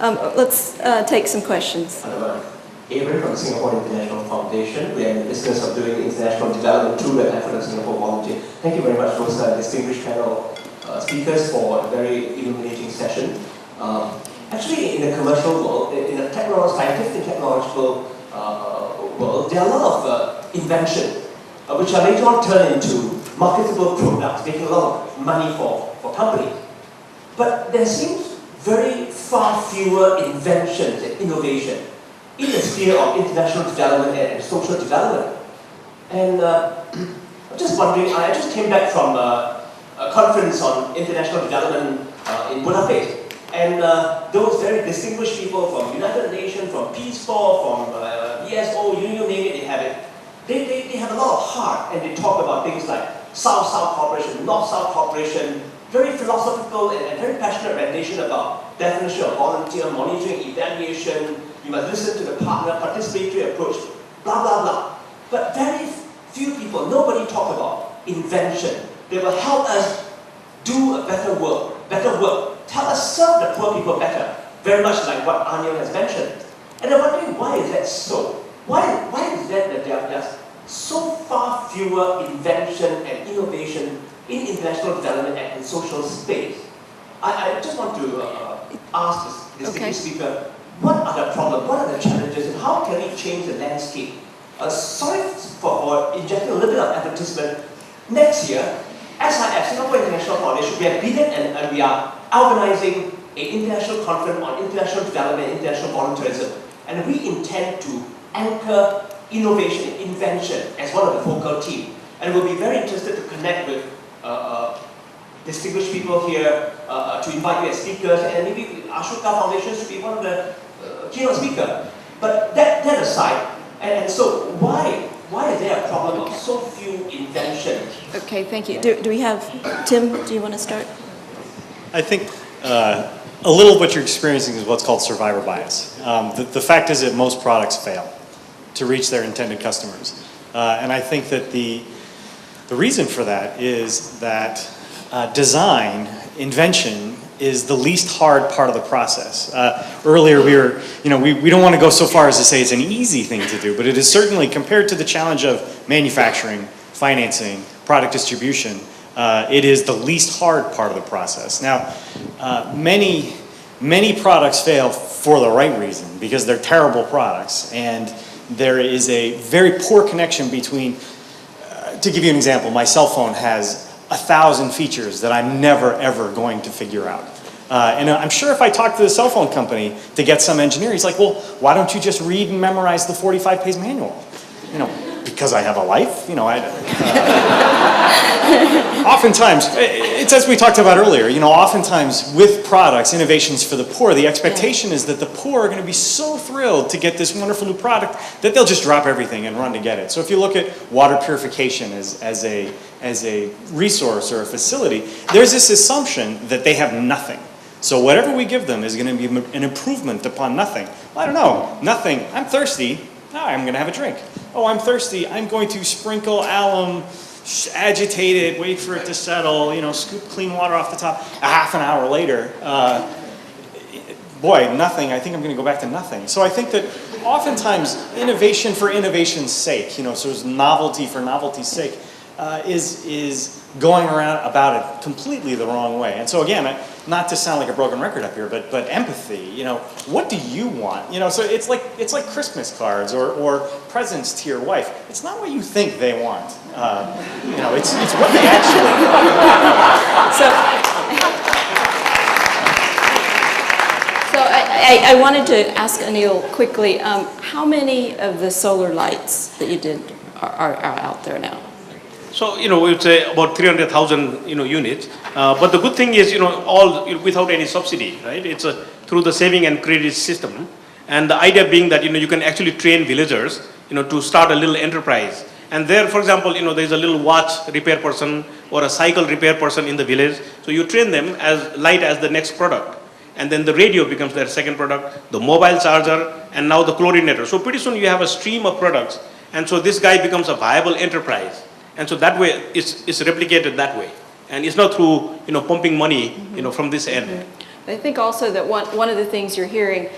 Let's take some questions. Avery from the Singapore International Foundation. We are in the business of doing international development through the effort of Singapore Volunteer. Thank you very much, those distinguished panel speakers, for a very illuminating session. Actually, in the commercial world, in the scientific and technological world, there are a lot of invention, which are later on turned into marketable products, making a lot of money for companies. But there seems very far fewer inventions and innovation in the sphere of international development and social development. And I'm just wondering, I just came back from a conference on international development in Budapest. And those very distinguished people from United Nations, from Peace Corps, from ESO, you name it, they have it. They have a lot of heart, and they talk about things like South-South cooperation, North-South cooperation, very philosophical and very passionate rendition about definition of volunteer, monitoring, evaluation. You must listen to the partner, participatory approach, blah, blah, blah. But very few people, nobody talk about invention. They will help us do a better work, help us serve the poor people better, very much like what Anil has mentioned. And I'm wondering, why is that so? Why is that there are just so far fewer invention and innovation in international development and in social space? I just want to ask this distinguished speaker, what are the problems, what are the challenges, and how can we change the landscape? Sorry for injecting a little bit of advertisement. Next year, SIF, Singapore International Foundation, we have been and we are organizing an international conference on international development and international volunteerism. And we intend to anchor innovation and invention as one of the focal team. And we'll be very interested to connect with distinguished people here, to invite you as speakers, and maybe Ashoka Foundation should be one of the keynote speakers. But that aside, and so why is there a problem of so few inventions? Okay, thank you. Do we have, Tim, do you want to start? I think a little of what you're experiencing is what's called survivor bias. The fact is that most products fail to reach their intended customers. And I think that the reason for that is that design, invention, is the least hard part of the process. Earlier we don't want to go so far as to say it's an easy thing to do, but it is certainly, compared to the challenge of manufacturing, financing, product distribution, it is the least hard part of the process. Now, many products fail for the right reason, because they're terrible products, and there is a very poor connection between, to give you an example, my cell phone has 1,000 features that I'm never ever going to figure out. And I'm sure if I talk to the cell phone company to get some engineer, he's like, well, why don't you just read and memorize the 45-page manual? Because I have a life, oftentimes, it's as we talked about earlier, oftentimes with products, innovations for the poor, the expectation is that the poor are going to be so thrilled to get this wonderful new product that they'll just drop everything and run to get it. So if you look at water purification as a resource or a facility, there's this assumption that they have nothing. So whatever we give them is going to be an improvement upon nothing. Well, I don't know, nothing. I'm thirsty. Now I'm going to have a drink. Oh, I'm thirsty. I'm going to sprinkle alum, agitate it, wait for it to settle, scoop clean water off the top. A half an hour later, boy, nothing. I think I'm going to go back to nothing. So I think that oftentimes innovation for innovation's sake, so it's novelty for novelty's sake, is going around about it completely the wrong way. And so again, not to sound like a broken record up here, but empathy, what do you want? So it's like Christmas cards or presents to your wife. It's not what you think they want. It's what they actually want. So I wanted to ask Anil quickly, how many of the solar lights that you did are out there now? So, we would say about 300,000, units. But the good thing is, all without any subsidy, right? It's through the saving and credit system. And the idea being that, you can actually train villagers, to start a little enterprise. And there, for example, there's a little watch repair person or a cycle repair person in the village. So you train them as light as the next product. And then the radio becomes their second product, the mobile charger, and now the chlorinator. So pretty soon you have a stream of products. And so this guy becomes a viable enterprise. And so that way, it's replicated that way. And it's not through, pumping money, from this end. I think also that one of the things you're hearing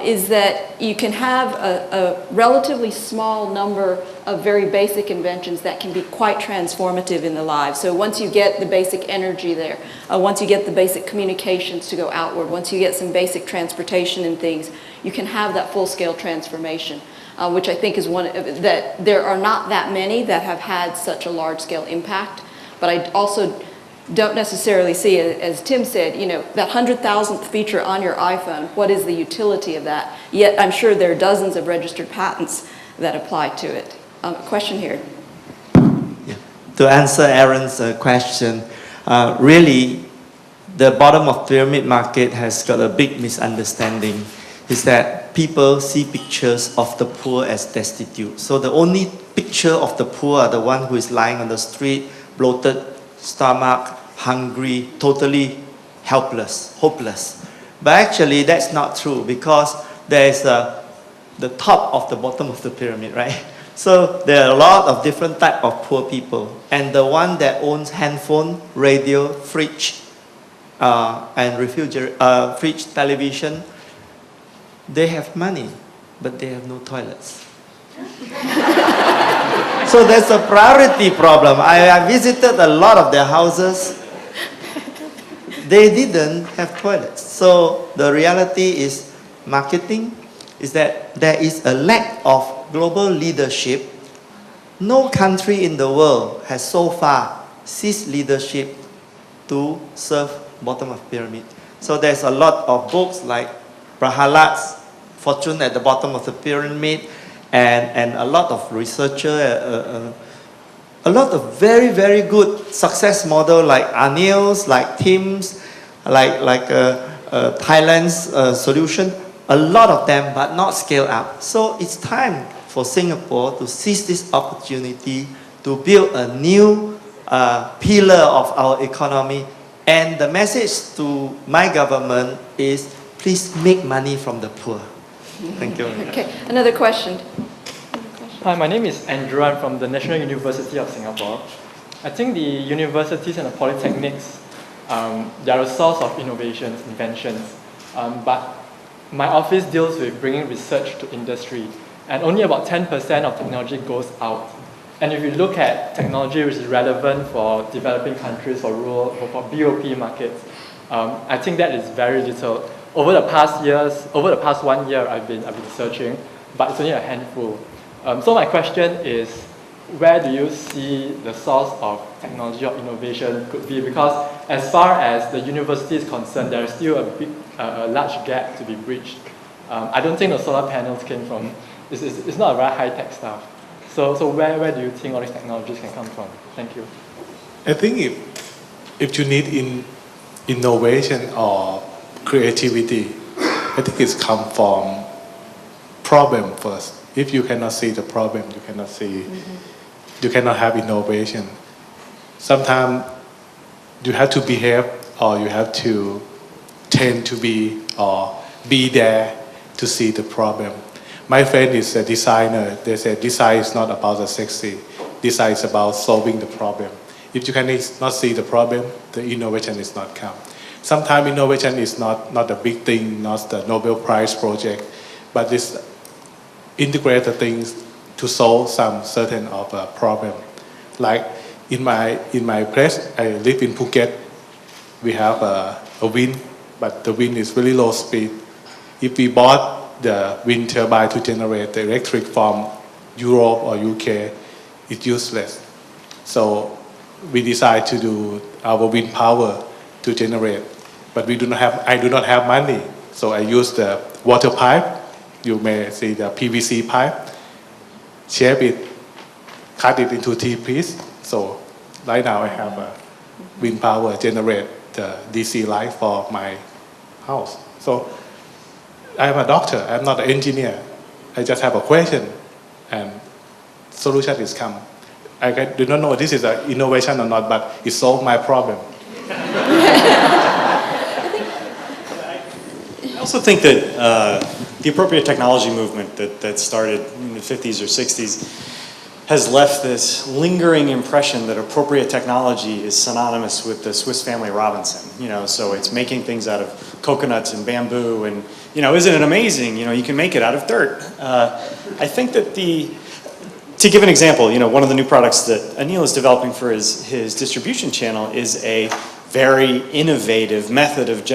is that you can have a relatively small number of very basic inventions that can be quite transformative in the lives. So once you get the basic energy there, once you get the basic communications to go outward, once you get some basic transportation and things, you can have that full-scale transformation, which I think is that there are not that many that have had such a large-scale impact. But I also don't necessarily see, as Tim said, that 100,000th feature on your iPhone, what is the utility of that? Yet I'm sure there are dozens of registered patents that apply to it. Question here. Yeah. To answer Aaron's question, really, the bottom of pyramid market has got a big misunderstanding. Is that people see pictures of the poor as destitute. So the only picture of the poor are the one who is lying on the street, bloated stomach, hungry, totally helpless, hopeless. But actually that's not true, because there is the top of the bottom of the pyramid, right? So there are a lot of different type of poor people, and the one that owns handphone, radio, fridge, and fridge, television, they have money, but they have no toilets. So there's a priority problem. I visited a lot of their houses. They didn't have toilets. So the reality is marketing is that there is a lack of global leadership. No country in the world has so far seized leadership to serve bottom of pyramid. So there's a lot of books like Prahalad's Fortune at the Bottom of the Pyramid, and a lot of researcher, a lot of very, very good success model like Anil's, like Tim's, like Thailand's solution, a lot of them, but not scale up. So it's time for Singapore to seize this opportunity to build a new pillar of our economy. And the message to my government is, please make money from the poor. Thank you. Okay, another question. Hi, my name is Andrew. I'm from the National University of Singapore. I think the universities and the polytechnics, they are a source of innovations, inventions. But my office deals with bringing research to industry, and only about 10% of technology goes out. And if you look at technology which is relevant for developing countries, for rural, or for BOP markets, I think that is very little. Over the past 1 year, I've been searching, but it's only a handful. So my question is, where do you see the source of technology or innovation could be? Because as far as the university is concerned, there is still a large gap to be bridged. I don't think the solar panels came from, it's not a very high-tech stuff. So where do you think all these technologies can come from? Thank you. I think if you need innovation or creativity, I think it's come from problem first. If you cannot see the problem, you cannot see, you cannot have innovation. Sometimes you have to behave, or you have to tend to be, or be there to see the problem. My friend is a designer. They say design is not about the sexy. Design is about solving the problem. If you cannot see the problem, the innovation is not come. Sometimes innovation is not a big thing, not the Nobel Prize project, but it's integrate the things to solve some certain of a problem. Like in my place, I live in Phuket. We have a wind, but the wind is really low speed. If we bought the wind turbine to generate the electric from Europe or UK, it's useless. So we decide to do our wind power to generate, but I do not have money, so I use the water pipe. You may see the PVC pipe, shape it, cut it into T-piece. So right now I have a wind power generate the DC light for my house. So I'm a doctor, I'm not an engineer. I just have a question and solution is come. I do not know if this is an innovation or not, but it solved my problem. I also think that the appropriate technology movement that started in the 50s or 60s has left this lingering impression that appropriate technology is synonymous with the Swiss Family Robinson. So it's making things out of coconuts and bamboo, and isn't it amazing? You can make it out of dirt. I think that to give an example, one of the new products that Anil is developing for his distribution channel is a very innovative method of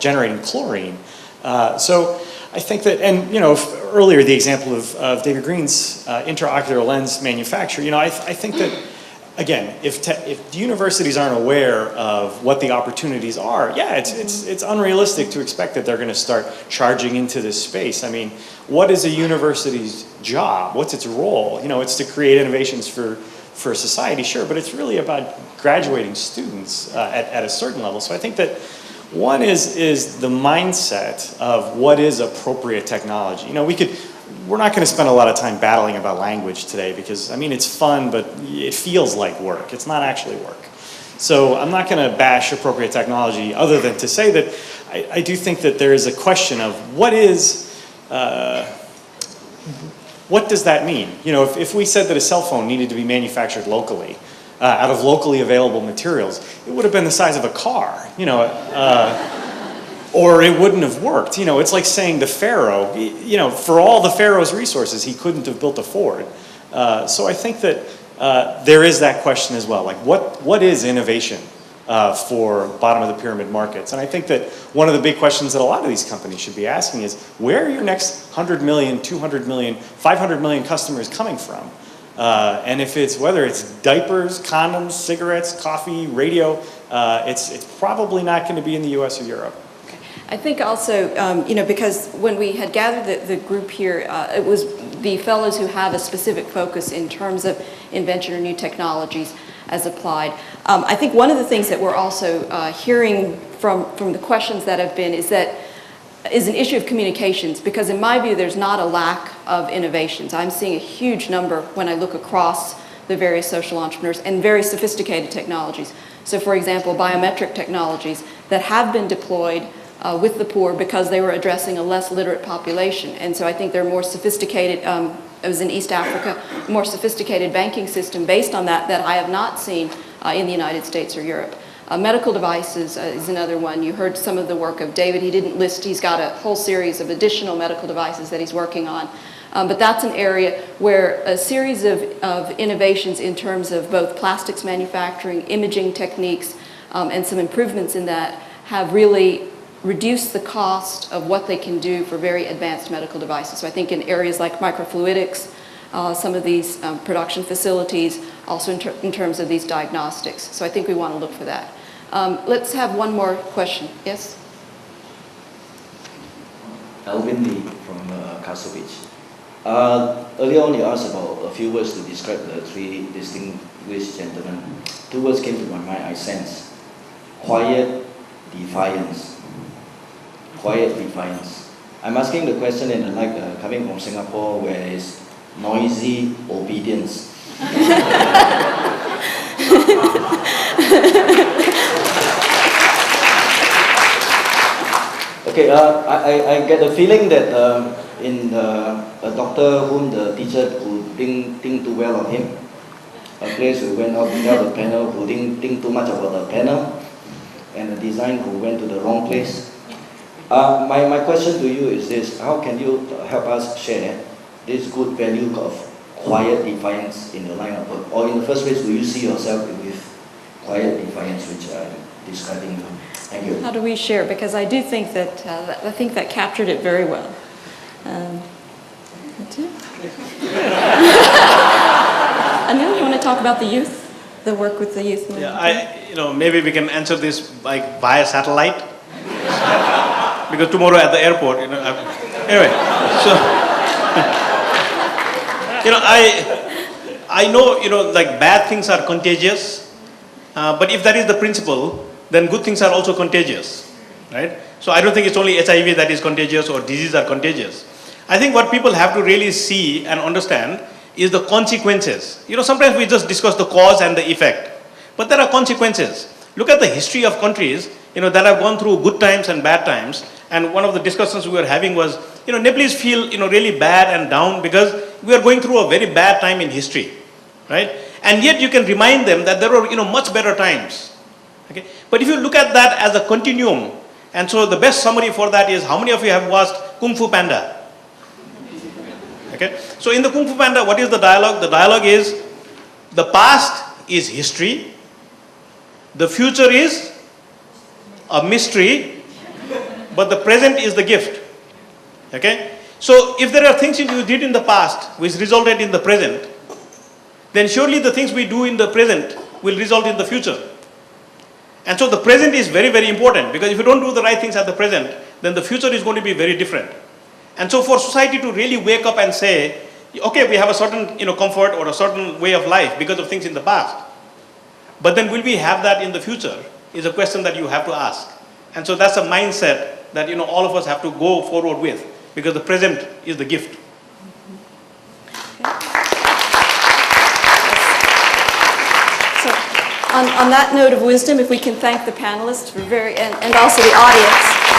generating chlorine. So I think that, and earlier the example of David Green's intraocular lens manufacture, I think that, again, if the universities aren't aware of what the opportunities are, it's unrealistic to expect that they're going to start charging into this space. I mean, what is a university's job? What's its role? It's to create innovations for society, sure, but it's really about graduating students at a certain level. So I think that one is the mindset of what is appropriate technology. We're not going to spend a lot of time battling about language today because, it's fun, but it feels like work. It's not actually work. So I'm not going to bash appropriate technology other than to say that I do think that there is a question of what does that mean? If we said that a cell phone needed to be manufactured locally, out of locally available materials, it would have been the size of a car, or it wouldn't have worked. It's like saying the Pharaoh, for all the Pharaoh's resources, he couldn't have built a Ford. So I think that there is that question as well, like what is innovation for bottom of the pyramid markets? And I think that one of the big questions that a lot of these companies should be asking is, where are your next 100 million, 200 million, 500 million customers coming from? And whether it's diapers, condoms, cigarettes, coffee, radio, it's probably not going to be in the US or Europe. I think also, because when we had gathered the group here, it was the fellows who have a specific focus in terms of invention or new technologies as applied. I think one of the things that we're also hearing from the questions that have been is an issue of communications, because in my view there's not a lack of innovations. I'm seeing a huge number when I look across the various social entrepreneurs and very sophisticated technologies. So for example, biometric technologies that have been deployed with the poor because they were addressing a less literate population. And so I think they're more sophisticated, it was in East Africa, more sophisticated banking system based on that I have not seen in the United States or Europe. Medical devices is another one. You heard some of the work of David. He didn't list, he's got a whole series of additional medical devices that he's working on. But that's an area where a series of innovations in terms of both plastics manufacturing, imaging techniques, and some improvements in that have really reduced the cost of what they can do for very advanced medical devices. So I think in areas like microfluidics, some of these production facilities, also in terms of these diagnostics. So I think we want to look for that. Let's have one more question. Yes? Alvin Lee from Castle Beach. Earlier on you asked about a few words to describe the three distinguished gentlemen. Two words came to my mind, I sense. Quiet defiance. Quiet defiance. I'm asking the question in the light coming from Singapore, where it's noisy obedience. Okay, I get the feeling that in a doctor whom the teacher who didn't think too well of him, a place who went out without the panel, who didn't think too much about the panel, and a design who went to the wrong place. My question to you is this: how can you help us share this good value of quiet defiance in your line of work? Or in the first place, do you see yourself with quiet defiance, which I'm describing you? Thank you. How do we share? Because I do think that that captured it very well. That's it. Anil, you want to talk about the youth, the work with the youth? Yeah, maybe we can answer this via satellite. Because tomorrow at the airport, anyway, so, I know, like bad things are contagious, but if that is the principle, then good things are also contagious, right? So I don't think it's only HIV that is contagious or diseases are contagious. I think what people have to really see and understand is the consequences. Sometimes we just discuss the cause and the effect, but there are consequences. Look at the history of countries, that have gone through good times and bad times. And one of the discussions we were having was, Nepalese feel, really bad and down because we are going through a very bad time in history. right? And yet you can remind them that there were, much better times. Okay? But if you look at that as a continuum, and so the best summary for that is, how many of you have watched Kung Fu Panda? Okay? So in the Kung Fu Panda, what is the dialogue? The dialogue is, the past is history, the future is a mystery, but the present is the gift. Okay? So if there are things you did in the past which resulted in the present, then surely the things we do in the present will result in the future. And so the present is very, very important, because if you don't do the right things at the present, then the future is going to be very different. And so for society to really wake up and say, okay, we have a certain comfort or a certain way of life because of things in the past, but then will we have that in the future, is a question that you have to ask. And so that's a mindset that all of us have to go forward with, because the present is the gift. So, on that note of wisdom, if we can thank the panelists for and also the audience.